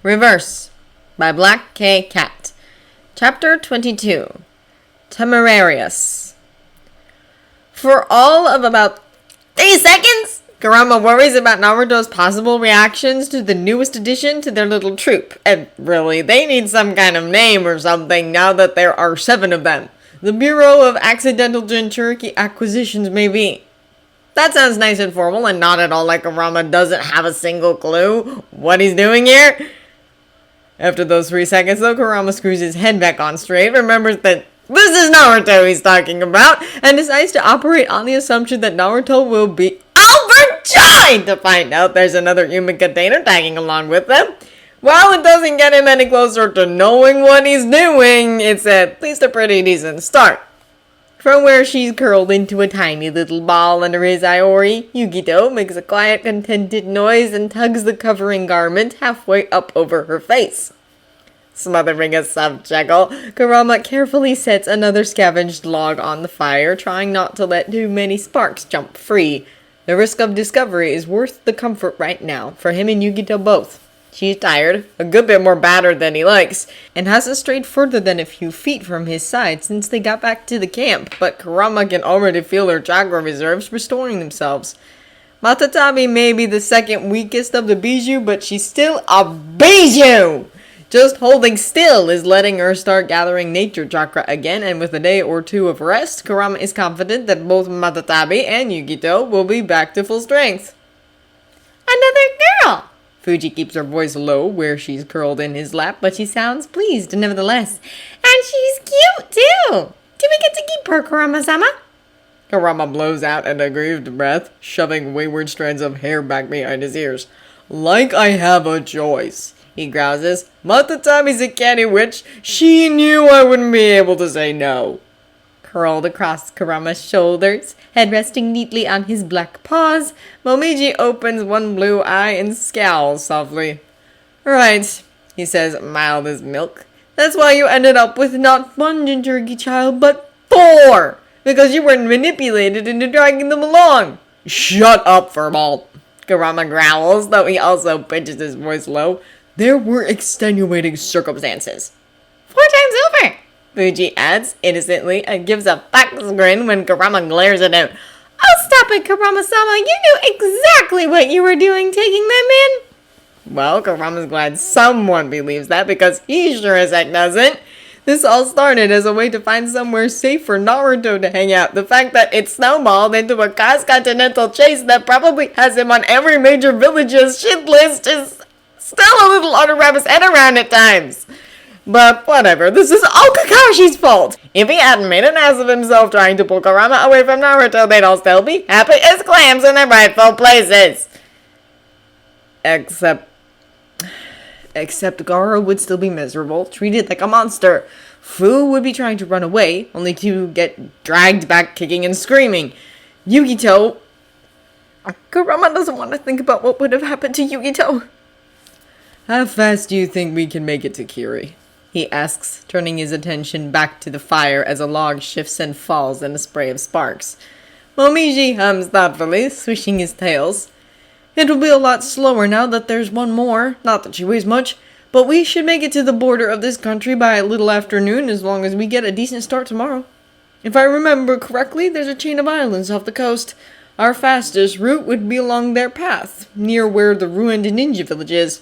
Reverse by Black K. Cat. Chapter 22. Temerarious. For all of about 3 seconds, Kurama worries about Naruto's possible reactions to the newest addition to their little troop. And really, they need some kind of name or something now that there are 7 of them. The Bureau of Accidental Jinchuriki Acquisitions, maybe. That sounds nice and formal and not at all like Kurama doesn't have a single clue what he's doing here. After those 3 seconds, though, Kurama screws his head back on straight, remembers that this is Naruto he's talking about, and decides to operate on the assumption that Naruto will be overjoyed to find out there's another human container tagging along with them. While it doesn't get him any closer to knowing what he's doing, it's at least a pretty decent start. From where she's curled into a tiny little ball under his Iori, Yukito makes a quiet, contented noise and tugs the covering garment halfway up over her face. Smothering a soft chuckle, Kurama carefully sets another scavenged log on the fire, trying not to let too many sparks jump free. The risk of discovery is worth the comfort right now, for him and Yukito both. She's tired, a good bit more battered than he likes, and hasn't strayed further than a few feet from his side since they got back to the camp, but Kurama can already feel her chakra reserves restoring themselves. Matatabi may be the second weakest of the Bijou, but she's still a Bijou! Just holding still is letting her start gathering nature chakra again, and with a day or 2 of rest, Kurama is confident that both Matatabi and Yukito will be back to full strength. Another girl! Fuji keeps her voice low where she's curled in his lap, but she sounds pleased nevertheless. And she's cute, too! Do we get to keep her, Kurama-sama? Kurama blows out an aggrieved breath, shoving wayward strands of hair back behind his ears. Like I have a choice, he grouses. Matatabi's a canny witch. She knew I wouldn't be able to say no. Curled across Kurama's shoulders, head resting neatly on his black paws, Momiji opens one blue eye and scowls softly. Right, he says, mild as milk. That's why you ended up with not 1 Jinchuriki child, but 4! Because you were manipulated into dragging them along. Shut up, furball, Kurama growls, though he also pitches his voice low. There were extenuating circumstances. 4 times over! Fuji adds innocently and gives a fox grin when Kurama glares at him. Oh, stop it, Kurama-sama. You knew exactly what you were doing taking them in. Well, Kurama's glad someone believes that because he sure as heck doesn't. This all started as a way to find somewhere safe for Naruto to hang out. The fact that it snowballed into a cross-continental chase that probably has him on every major village's shit list is still a little under Rabbit's head around at times. But whatever, this is all Kakashi's fault. If he hadn't made an ass of himself trying to pull Kurama away from Naruto, they'd all still be happy as clams in their rightful places. Except Gaara would still be miserable, treated like a monster. Fu would be trying to run away, only to get dragged back kicking and screaming. Yukito... Kurama doesn't want to think about what would have happened to Yukito. How fast do you think we can make it to Kiri? He asks, turning his attention back to the fire as a log shifts and falls in a spray of sparks. Momiji hums thoughtfully, swishing his tails. It'll be a lot slower now that there's one more. Not that she weighs much, but we should make it to the border of this country by a little afternoon as long as we get a decent start tomorrow. If I remember correctly, there's a chain of islands off the coast. Our fastest route would be along their path, near where the ruined ninja village is.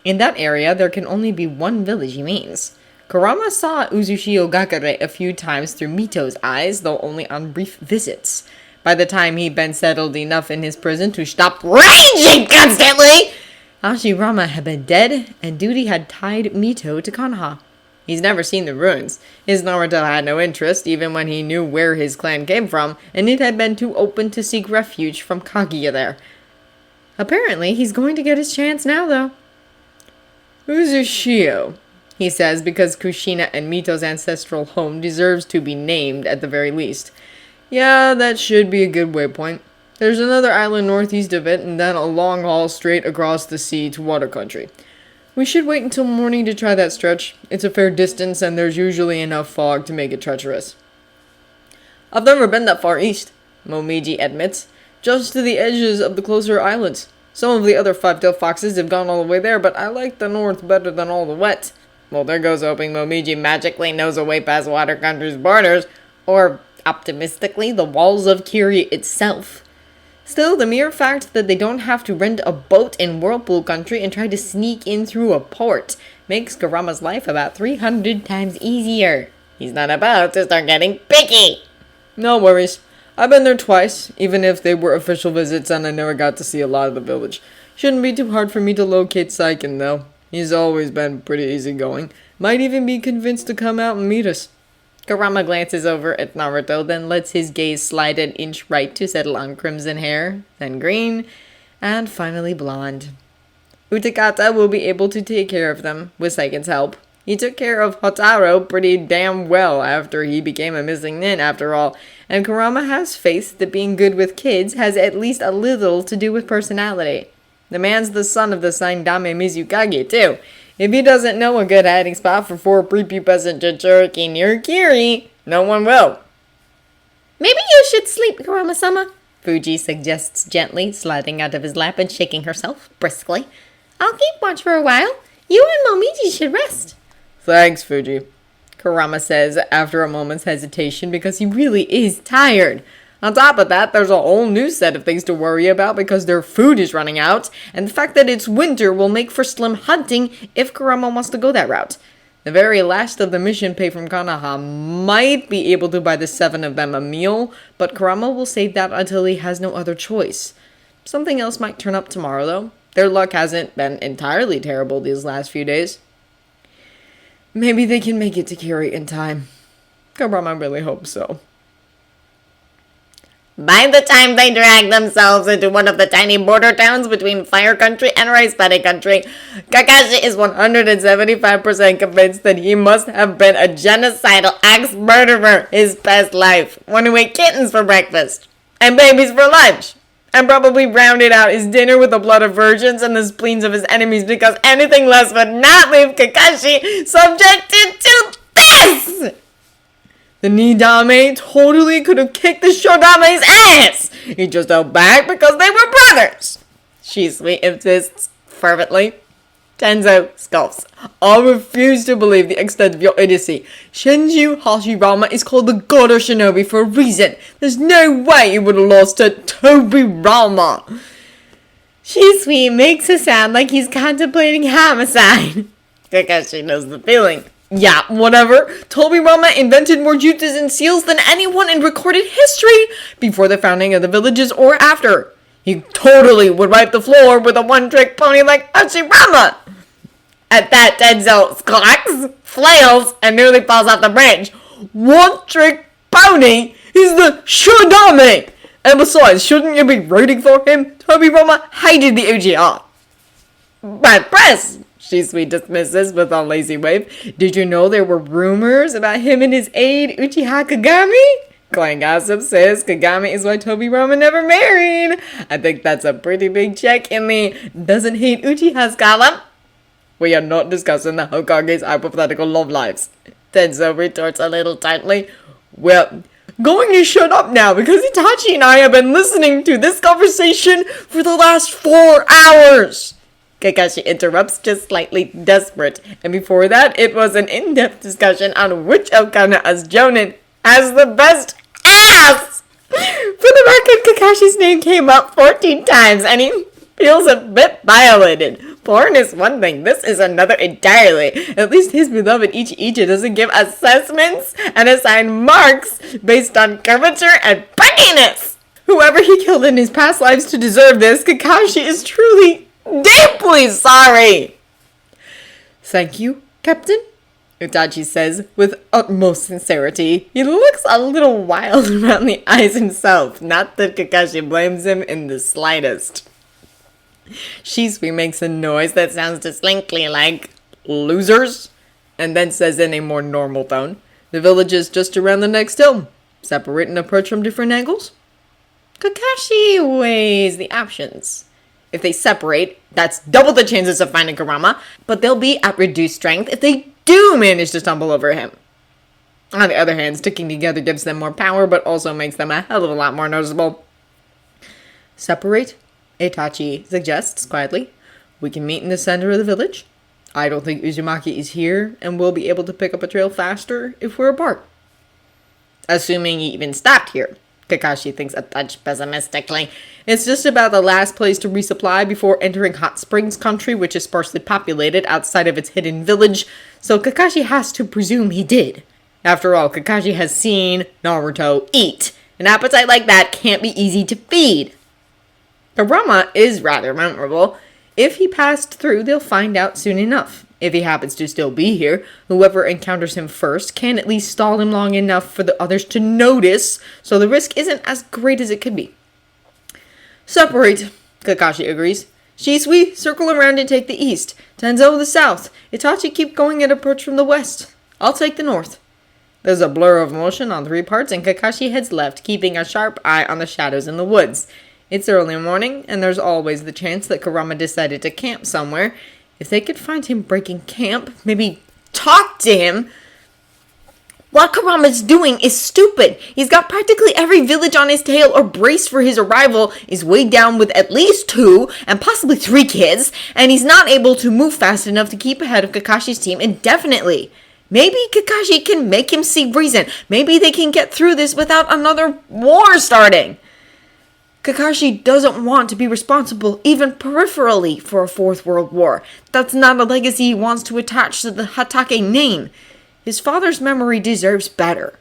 In that area, there can only be 1 village, he means. Kurama saw Uzushio Gakure a few times through Mito's eyes, though only on brief visits. By the time he'd been settled enough in his prison to stop raging constantly, Hashirama had been dead, and duty had tied Mito to Konoha. He's never seen the ruins. His Naruto had no interest, even when he knew where his clan came from, and it had been too open to seek refuge from Kaguya there. Apparently, he's going to get his chance now, though. Uzushio, he says, because Kushina and Mito's ancestral home deserves to be named at the very least. Yeah, that should be a good waypoint. There's another island northeast of it, and then a long haul straight across the sea to water country. We should wait until morning to try that stretch. It's a fair distance, and there's usually enough fog to make it treacherous. I've never been that far east, Momiji admits. Just to the edges of the closer islands. Some of the other five-tailed foxes have gone all the way there, but I like the north better than all the wet. Well, there goes hoping Momiji magically knows a way past Water Country's borders, or, optimistically, the walls of Kiri itself. Still, the mere fact that they don't have to rent a boat in Whirlpool Country and try to sneak in through a port makes Kurama's life about 300 times easier. He's not about to start getting picky. No worries. I've been there twice, even if they were official visits and I never got to see a lot of the village. Shouldn't be too hard for me to locate Saiken, though. He's always been pretty easygoing. Might even be convinced to come out and meet us. Kurama glances over at Naruto, then lets his gaze slide an inch right to settle on crimson hair, then green, and finally blonde. Utakata will be able to take care of them, with Saiken's help. He took care of Hotaro pretty damn well after he became a missing nin, after all, and Kurama has faith that being good with kids has at least a little to do with personality. The man's the son of the Saindame Mizukage, too. If he doesn't know a good hiding spot for 4 prepubescent Jinchuriki near Kiri, no one will. Maybe you should sleep, Kurama-sama, Fuji suggests gently, sliding out of his lap and shaking herself briskly. I'll keep watch for a while. You and Momiji should rest. Thanks, Fuji, Kurama says after a moment's hesitation because he really is tired. On top of that, there's a whole new set of things to worry about because their food is running out, and the fact that it's winter will make for slim hunting if Kurama wants to go that route. The very last of the mission pay from Kanaha might be able to buy the 7 of them a meal, but Kurama will save that until he has no other choice. Something else might turn up tomorrow, though. Their luck hasn't been entirely terrible these last few days. Maybe they can make it to Kiri in time. Kurama really hopes so. By the time they drag themselves into one of the tiny border towns between Fire Country and Rice Paddy Country, Kakashi is 175% convinced that he must have been a genocidal axe-murderer his past life, one who ate kittens for breakfast, and babies for lunch, and probably rounded out his dinner with the blood of virgins and the spleens of his enemies because anything less would not leave Kakashi subjected to this! The Nidame totally could have kicked the Shodame's ass! He just held back because they were brothers! Shisui insists fervently. Tenzo scoffs. I refuse to believe the extent of your idiocy. Shinju Hashirama is called the god of shinobi for a reason. There's no way he would have lost to Tobirama. Shisui makes it sound like he's contemplating homicide. Kakashi knows the feeling. Yeah, whatever. Tobirama invented more jutsus and seals than anyone in recorded history before the founding of the villages or after. He totally would wipe the floor with a one-trick pony like Hashirama. At that, Tenzo squawks, flails, and nearly falls off the bridge. One-trick pony is the Shodame! And besides, shouldn't you be rooting for him? Tobirama hated the Uchiha. Bad press! Shisui dismisses with a lazy wave. Did you know there were rumors about him and his aide, Uchiha Kagami? Clan gossip says Kagami is why Tobirama never married. I think that's a pretty big check in the doesn't hate Uchiha's column. We are not discussing the Hokage's hypothetical love lives. Tenzo retorts a little tightly. Well, going to shut up now because Itachi and I have been listening to this conversation for the last 4 hours. Kakashi interrupts, just slightly desperate, and before that, it was an in-depth discussion on which of Kanaga's Jonin has the best ass! For the record, Kakashi's name came up 14 times, and he feels a bit violated. Porn is one thing, this is another entirely. At least his beloved Ichi-Ichi doesn't give assessments and assign marks based on curvature and peckiness! Whoever he killed in his past lives to deserve this, Kakashi is truly deeply sorry! Thank you, Captain, Itachi says with utmost sincerity. He looks a little wild around the eyes himself, not that Kakashi blames him in the slightest. Shisui makes a noise that sounds distinctly like losers, and then says in a more normal tone, the village is just around the next hill. Separate and approach from different angles? Kakashi weighs the options. If they separate, that's double the chances of finding Kurama, but they'll be at reduced strength if they do manage to stumble over him. On the other hand, sticking together gives them more power, but also makes them a hell of a lot more noticeable. Separate Itachi suggests quietly. We can meet in the center of the village. I don't think Uzumaki is here, and we'll be able to pick up a trail faster if we're apart. Assuming he even stopped here, Kakashi thinks a touch pessimistically. It's just about the last place to resupply before entering Hot Springs country, which is sparsely populated outside of its hidden village, so Kakashi has to presume he did. After all, Kakashi has seen Naruto eat. An appetite like that can't be easy to feed. Kurama is rather memorable. If he passed through, they'll find out soon enough. If he happens to still be here, whoever encounters him first can at least stall him long enough for the others to notice, so the risk isn't as great as it could be. Separate, Kakashi agrees. Shisui, circle around and take the east. Tenzo, the south. Itachi, keep going and approach from the west. I'll take the north. There's a blur of motion on 3 parts, and Kakashi heads left, keeping a sharp eye on the shadows in the woods. It's early morning, and there's always the chance that Kurama decided to camp somewhere. If they could find him breaking camp, maybe talk to him. What Kurama's doing is stupid. He's got practically every village on his tail or brace for his arrival, is weighed down with at least 2 and possibly 3 kids, and he's not able to move fast enough to keep ahead of Kakashi's team indefinitely. Maybe Kakashi can make him see reason. Maybe they can get through this without another war starting. Kakashi doesn't want to be responsible, even peripherally, for a 4th World War. That's not a legacy he wants to attach to the Hatake name. His father's memory deserves better.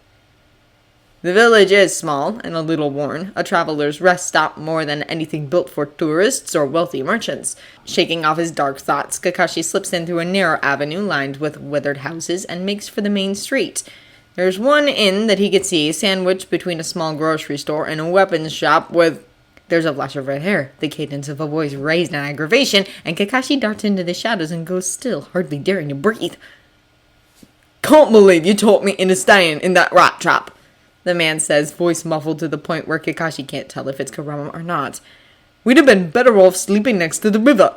The village is small and a little worn, a traveler's rest stop more than anything built for tourists or wealthy merchants. Shaking off his dark thoughts, Kakashi slips in through a narrow avenue lined with weathered houses and makes for the main street. There's one inn that he can see, sandwiched between a small grocery store and a weapons shop with... There's a flash of red hair, the cadence of a voice raised in aggravation, and Kakashi darts into the shadows and goes still, hardly daring to breathe. Can't believe you taught me into staying in that rat trap, the man says, voice muffled to the point where Kakashi can't tell if it's Kurama or not. We'd have been better off sleeping next to the river.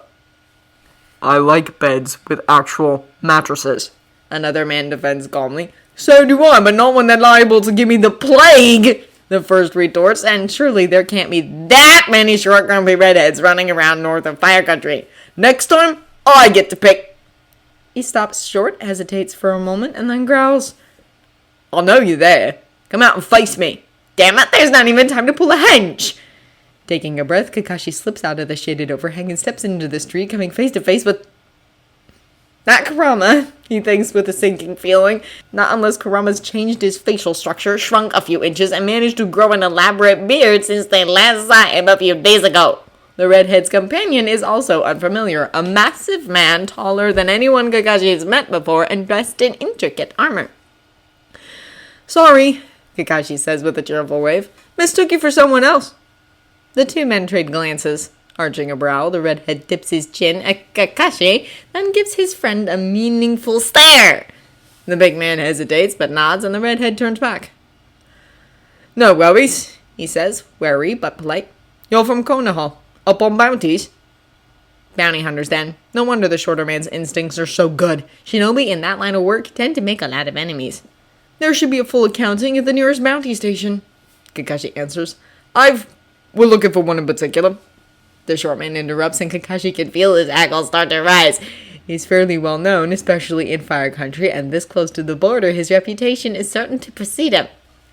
I like beds with actual mattresses, another man defends calmly. So do I, but not one that's liable to give me the plague, the first retorts, and surely there can't be that many short, grumpy redheads running around north of Fire Country. Next time, I get to pick. He stops short, hesitates for a moment, and then growls, I know you're there. Come out and face me. Damn it, there's not even time to pull a hench. Taking a breath, Kakashi slips out of the shaded overhang and steps into the street, coming face to face with... Not Kurama, he thinks with a sinking feeling. Not unless Kurama's changed his facial structure, shrunk a few inches, and managed to grow an elaborate beard since they last saw him a few days ago. The redhead's companion is also unfamiliar, a massive man taller than anyone Kakashi's met before and dressed in intricate armor. Sorry, Kakashi says with a cheerful wave. Mistook you for someone else. The 2 men trade glances. Arching a brow, the redhead tips his chin at Kakashi, then gives his friend a meaningful stare. The big man hesitates, but nods, and the redhead turns back. No worries, he says, wary but polite. You're from Konoha, up on bounties. Bounty hunters, then. No wonder the shorter man's instincts are so good. Shinobi in that line of work tend to make a lot of enemies. There should be a full accounting at the nearest bounty station, Kakashi answers. We're looking for one in particular. The short man interrupts, and Kakashi can feel his hackles start to rise. He's fairly well known, especially in Fire Country, and this close to the border, his reputation is certain to precede him.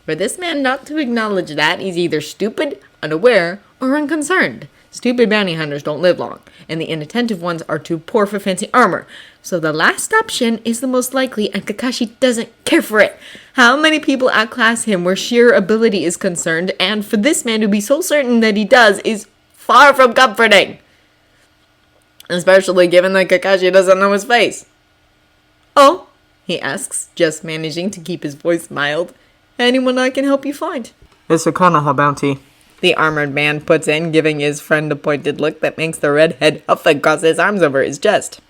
For this man not to acknowledge that, he's either stupid, unaware, or unconcerned. Stupid bounty hunters don't live long, and the inattentive ones are too poor for fancy armor. So the last option is the most likely, and Kakashi doesn't care for it. How many people outclass him where sheer ability is concerned, and for this man to be so certain that he does is far from comforting. Especially given that Kakashi doesn't know his face. Oh, he asks, just managing to keep his voice mild. Anyone I can help you find? It's a Konoha bounty, the armored man puts in, giving his friend a pointed look that makes the redhead huff and cross his arms over his chest.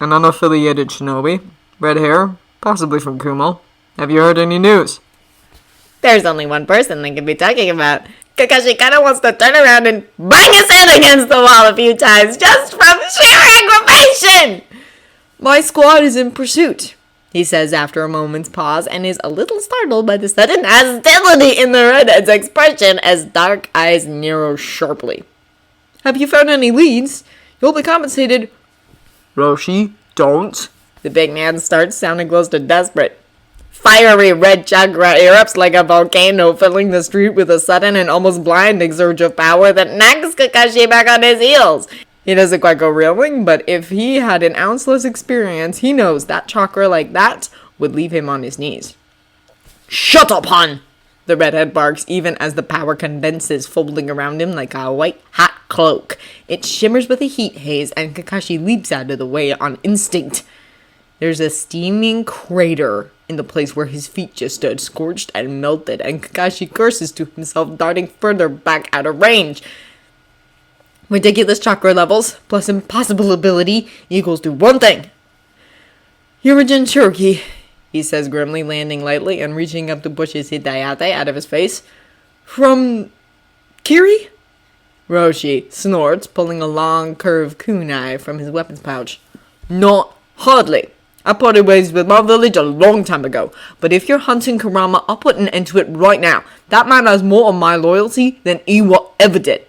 An unaffiliated shinobi. Red hair, possibly from Kumo. Have you heard any news? There's only one person they could be talking about. Kakashi kinda wants to turn around and bang his head against the wall a few times, just from sheer aggravation! My squad is in pursuit, he says after a moment's pause, and is a little startled by the sudden hostility in the redhead's expression as dark eyes narrow sharply. Have you found any leads? You'll be compensated. Roshi, don't. The big man starts, sounding close to desperate. Fiery red chakra erupts like a volcano, filling the street with a sudden and almost blinding surge of power that knocks Kakashi back on his heels. He doesn't quite go reeling, but if he had an ounce less experience, he knows that chakra like that would leave him on his knees. Shut up, hon! The redhead barks even as the power condenses, folding around him like a white hot cloak. It shimmers with a heat haze, and Kakashi leaps out of the way on instinct. There's a steaming crater in the place where his feet just stood, scorched and melted, and Kakashi curses to himself, darting further back out of range. Ridiculous chakra levels plus impossible ability equals to one thing. You're a Jinchuriki, he says grimly, landing lightly and reaching up to push his Hidayate out of his face. From Kiri? Roshi snorts, pulling a long curved kunai from his weapons pouch. Not hardly. I parted ways with my village a long time ago, but if you're hunting Kurama, I'll put an end to it right now. That man has more of my loyalty than Iwa ever did.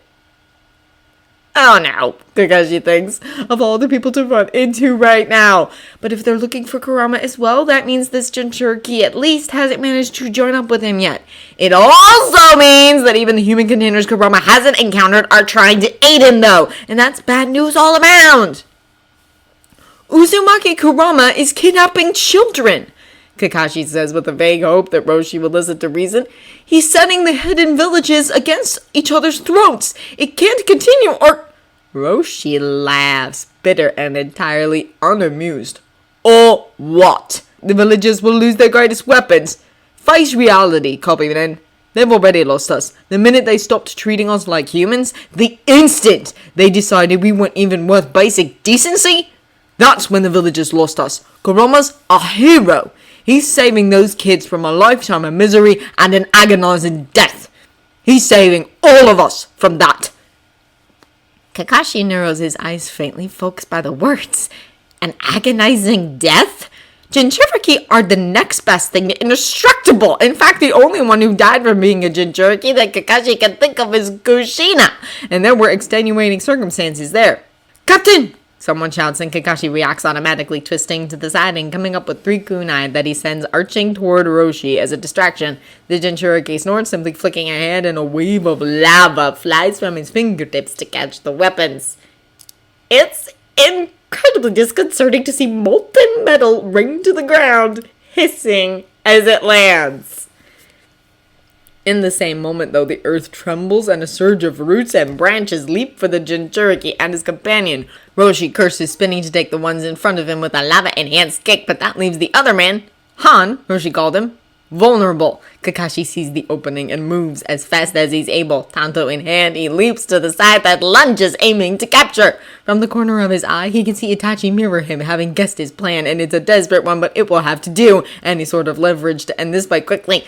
Oh no, Kakashi thinks, of all the people to run into right now. But if they're looking for Kurama as well, that means this Jinchuriki at least hasn't managed to join up with him yet. It also means that even the human containers Kurama hasn't encountered are trying to aid him though, and that's bad news all around. Uzumaki Kurama is kidnapping children, Kakashi says with a vague hope that Roshi will listen to reason. He's setting the hidden villages against each other's throats. It can't continue or... Roshi laughs, bitter and entirely unamused. Or what? The villages will lose their greatest weapons. Face reality, Copyman. They've already lost us. The minute they stopped treating us like humans, the instant they decided we weren't even worth basic decency, that's when the villagers lost us. Kurama's a hero. He's saving those kids from a lifetime of misery and an agonizing death. He's saving all of us from that. Kakashi narrows his eyes faintly, focused by the words. An agonizing death? Jinchuriki are the next best thing to indestructible. In fact, the only one who died from being a Jinchuriki that Kakashi can think of is Kushina. And there were extenuating circumstances there. Captain! Someone shouts and Kakashi reacts automatically, twisting to the side and coming up with 3 kunai that he sends arching toward Roshi as a distraction. The Jinchuriki snorts, simply flicking a hand, and a wave of lava flies from his fingertips to catch the weapons. It's incredibly disconcerting to see molten metal ring to the ground, hissing as it lands. In the same moment, though, the earth trembles and a surge of roots and branches leap for the Jinchuriki and his companion. Roshi curses, spinning to take the ones in front of him with a lava-enhanced kick, but that leaves the other man, Han, Roshi called him, vulnerable. Kakashi sees the opening and moves as fast as he's able. Tanto in hand, he leaps to the side that lunges, aiming to capture. From the corner of his eye, he can see Itachi mirror him, having guessed his plan, and it's a desperate one, but it will have to do. Any sort of leverage to end this fight quickly.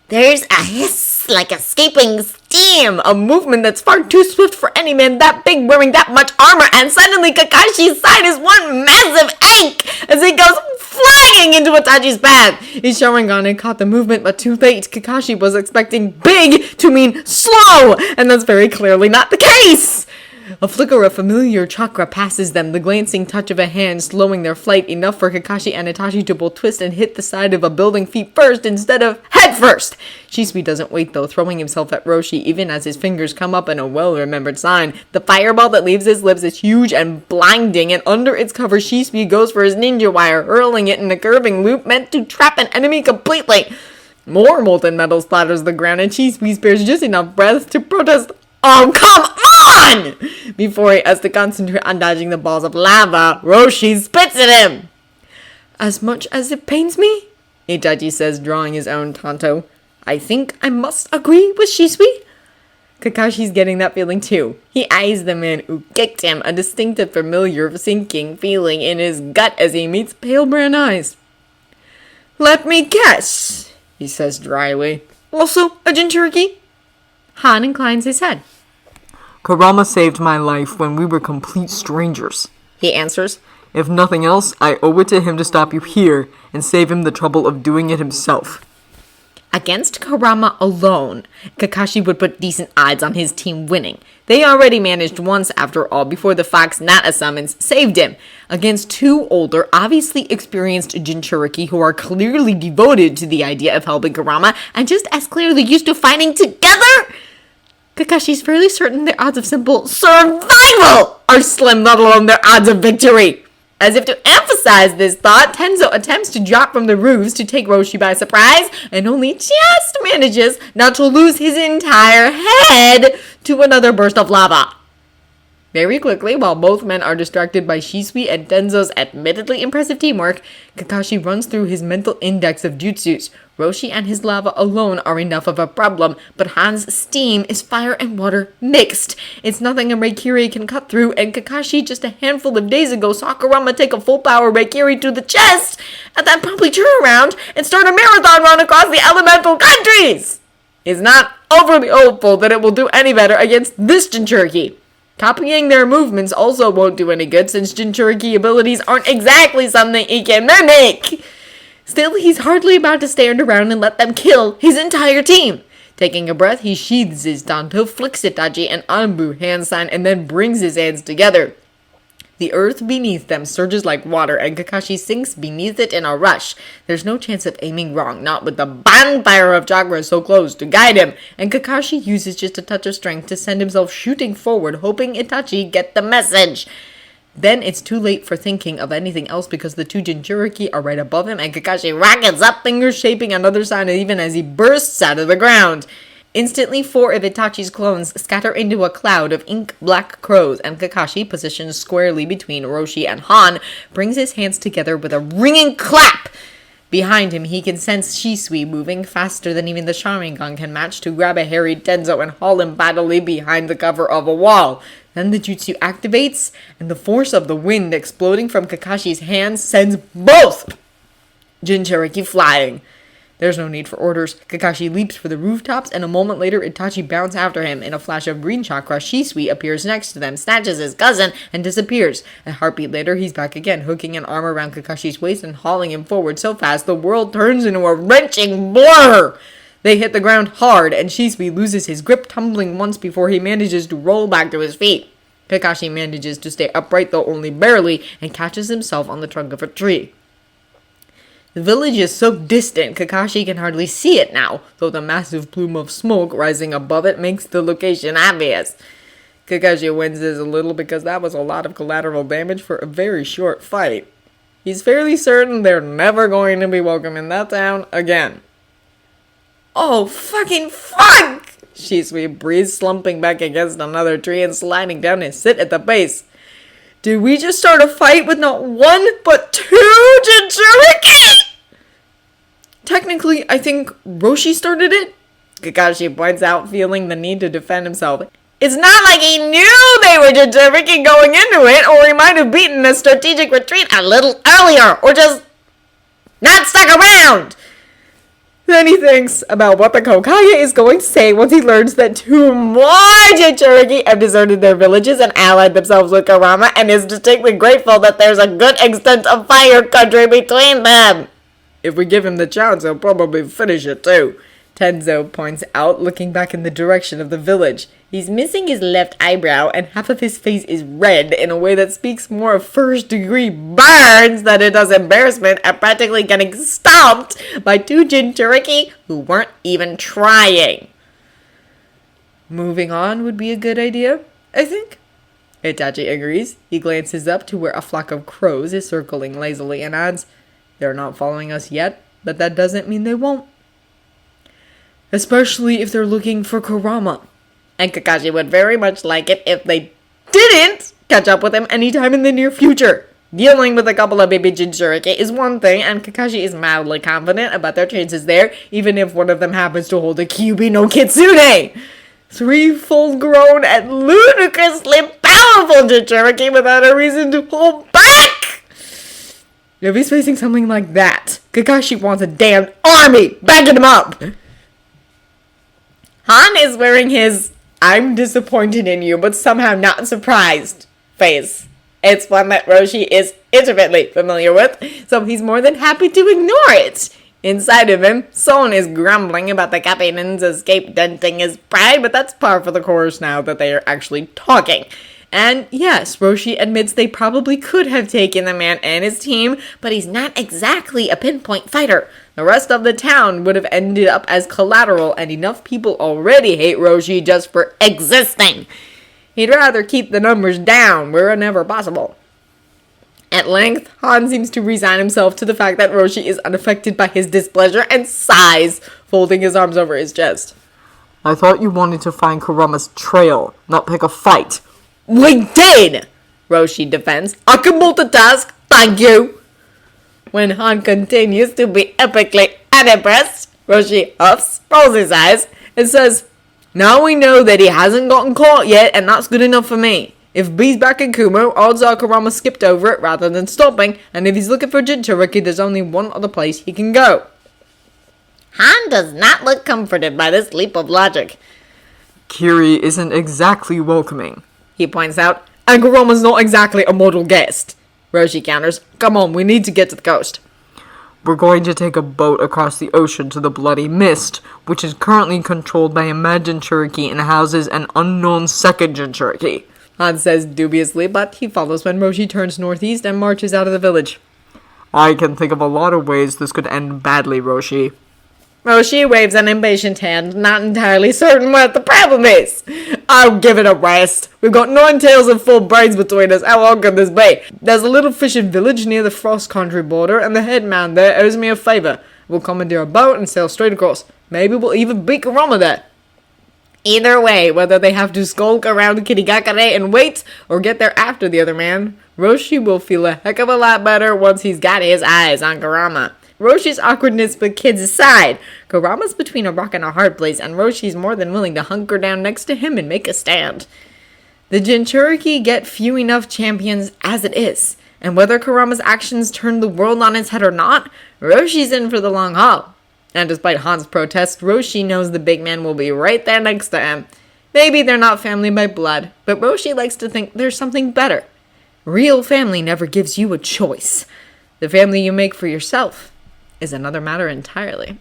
There's a hiss like escaping steam, a movement that's far too swift for any man that big wearing that much armor, and suddenly Kakashi's side is one massive ache as he goes flying into Itachi's path. His Sharingan had caught the movement, but too late. Kakashi was expecting big to mean slow, and that's very clearly not the case. A flicker of familiar chakra passes them, the glancing touch of a hand slowing their flight, enough for Kakashi and Itachi to both twist and hit the side of a building feet first instead of head first. Shisui doesn't wait though, throwing himself at Roshi even as his fingers come up in a well-remembered sign. The fireball that leaves his lips is huge and blinding, and under its cover Shisui goes for his ninja wire, hurling it in a curving loop meant to trap an enemy completely. More molten metal splatters the ground, and Shisui spares just enough breath to protest, "Oh, come on!" Before he has to concentrate on dodging the balls of lava, Roshi spits at him. As much as it pains me, Itachi says, drawing his own tanto, I think I must agree with Shisui. Kakashi's getting that feeling too. He eyes the man who kicked him, a distinctive familiar sinking feeling in his gut as he meets pale brown eyes. Let me guess, he says dryly. Also a Jinchuriki? Han inclines his head. Kurama saved my life when we were complete strangers, he answers. If nothing else, I owe it to him to stop you here and save him the trouble of doing it himself. Against Kurama alone, Kakashi would put decent odds on his team winning. They already managed once, after all, before the Fox Nata summons saved him. Against two older, obviously experienced Jinchuriki who are clearly devoted to the idea of helping Kurama and just as clearly used to fighting together, Kakashi's fairly certain their odds of simple survival are slim, let alone their odds of victory. As if to emphasize this thought, Tenzo attempts to drop from the roofs to take Roshi by surprise, and only just manages not to lose his entire head to another burst of lava. Very quickly, while both men are distracted by Shisui and Tenzo's admittedly impressive teamwork, Kakashi runs through his mental index of jutsus. Roshi and his lava alone are enough of a problem, but Han's steam is fire and water mixed. It's nothing a Reikiri can cut through, and Kakashi just a handful of days ago saw Kurama take a full power Reikiri to the chest, and then promptly turn around and start a marathon run across the elemental countries! He's not overly hopeful that it will do any better against this Jinchuriki. Copying their movements also won't do any good since Jinchuriki abilities aren't exactly something he can mimic. Still, he's hardly about to stand around and let them kill his entire team. Taking a breath, he sheathes his danto, flicks Itachi and Anbu hand sign, and then brings his hands together. The earth beneath them surges like water, and Kakashi sinks beneath it in a rush. There's no chance of aiming wrong, not with the bonfire of chakra so close to guide him, and Kakashi uses just a touch of strength to send himself shooting forward, hoping Itachi get the message. Then it's too late for thinking of anything else because the two Jinchuriki are right above him, and Kakashi rockets up, fingers shaping another sign even as he bursts out of the ground. Instantly, 4 of Itachi's clones scatter into a cloud of ink-black crows, and Kakashi, positioned squarely between Roshi and Han, brings his hands together with a ringing clap. Behind him, he can sense Shisui moving faster than even the Sharingan can match to grab a harried Tenzo and haul him bodily behind the cover of a wall. Then the jutsu activates, and the force of the wind exploding from Kakashi's hands sends both Jinchuriki flying. There's no need for orders. Kakashi leaps for the rooftops, and a moment later, Itachi bounds after him. In a flash of green chakra, Shisui appears next to them, snatches his cousin, and disappears. A heartbeat later, he's back again, hooking an arm around Kakashi's waist and hauling him forward so fast the world turns into a wrenching blur. They hit the ground hard, and Shisui loses his grip, tumbling once before he manages to roll back to his feet. Kakashi manages to stay upright, though only barely, and catches himself on the trunk of a tree. The village is so distant, Kakashi can hardly see it now, though the massive plume of smoke rising above it makes the location obvious. Kakashi winces a little because that was a lot of collateral damage for a very short fight. He's fairly certain they're never going to be welcome in that town again. Oh, fucking fuck! Shisui breathes, slumping back against another tree and sliding down his sit at the base. Did we just start a fight with not one, but 2 Jinchuriki? Technically, I think Roshi started it. Kakashi points out, feeling the need to defend himself. It's not like he knew they were Jinchuriki going into it, or he might have beaten a strategic retreat a little earlier, or just not stuck around. Then he thinks about what the Hokage is going to say once he learns that 2 more Jinchuriki have deserted their villages and allied themselves with Kurama, and is distinctly grateful that there's a good extent of fire country between them. If we give him the chance, he'll probably finish it too, Tenzo points out, looking back in the direction of the village. He's missing his left eyebrow, and half of his face is red in a way that speaks more of first-degree burns than it does embarrassment at practically getting stomped by 2 Jinchuriki who weren't even trying. Moving on would be a good idea, I think. Itachi agrees. He glances up to where a flock of crows is circling lazily and adds, "They're not following us yet, but that doesn't mean they won't. Especially if they're looking for Kurama." And Kakashi would very much like it if they didn't catch up with him anytime in the near future. Dealing with a couple of baby Jinchuriki is one thing, and Kakashi is mildly confident about their chances there, even if one of them happens to hold a Kyuubi no Kitsune. 3 full-grown and ludicrously powerful Jinchuriki without a reason to hold back! If he's facing something like that, Kakashi wants a damned army backing him up! Han is wearing his "I'm disappointed in you, but somehow not surprised" face. It's one that Roshi is intimately familiar with, so he's more than happy to ignore it. Inside of him, Son is grumbling about the captain's escape denting his pride, but that's par for the course now that they are actually talking. And yes, Roshi admits they probably could have taken the man and his team, but he's not exactly a pinpoint fighter. The rest of the town would have ended up as collateral, and enough people already hate Roshi just for existing. He'd rather keep the numbers down wherever possible. At length, Han seems to resign himself to the fact that Roshi is unaffected by his displeasure and sighs, folding his arms over his chest. I thought you wanted to find Kurama's trail, not pick a fight. We did! Roshi defends. I can multitask, thank you! When Han continues to be epically unimpressed, Roshi huffs, rolls his eyes, and says, now we know that he hasn't gotten caught yet, and that's good enough for me. If B's back in Kumo, odds are Kurama skipped over it rather than stopping, and if he's looking for Jinchuriki, there's only one other place he can go. Han does not look comforted by this leap of logic. Kiri isn't exactly welcoming, he points out, and Kurama's not exactly a model guest. Roshi counters, come on, we need to get to the coast. We're going to take a boat across the ocean to the Bloody Mist, which is currently controlled by a mad Jinchuriki and houses an unknown second Jinchuriki. Han says dubiously, but he follows when Roshi turns northeast and marches out of the village. I can think of a lot of ways this could end badly, Roshi. Roshi waves an impatient hand, not entirely certain what the problem is. I'll give it a rest. We've got 9 tails and 4 brains between us. How long can this be? There's a little fishing village near the Frost Country border, and the head man there owes me a favor. We'll commandeer a boat and sail straight across. Maybe we'll even beat Kurama there. Either way, whether they have to skulk around Kirigakure and wait, or get there after the other man, Roshi will feel a heck of a lot better once he's got his eyes on Kurama. Roshi's awkwardness with kids aside, Kurama's between a rock and a hard place, and Roshi's more than willing to hunker down next to him and make a stand. The Jinchuriki get few enough champions as it is, and whether Kurama's actions turn the world on its head or not, Roshi's in for the long haul. And despite Han's protest, Roshi knows the big man will be right there next to him. Maybe they're not family by blood, but Roshi likes to think there's something better. Real family never gives you a choice. The family you make for yourself is another matter entirely.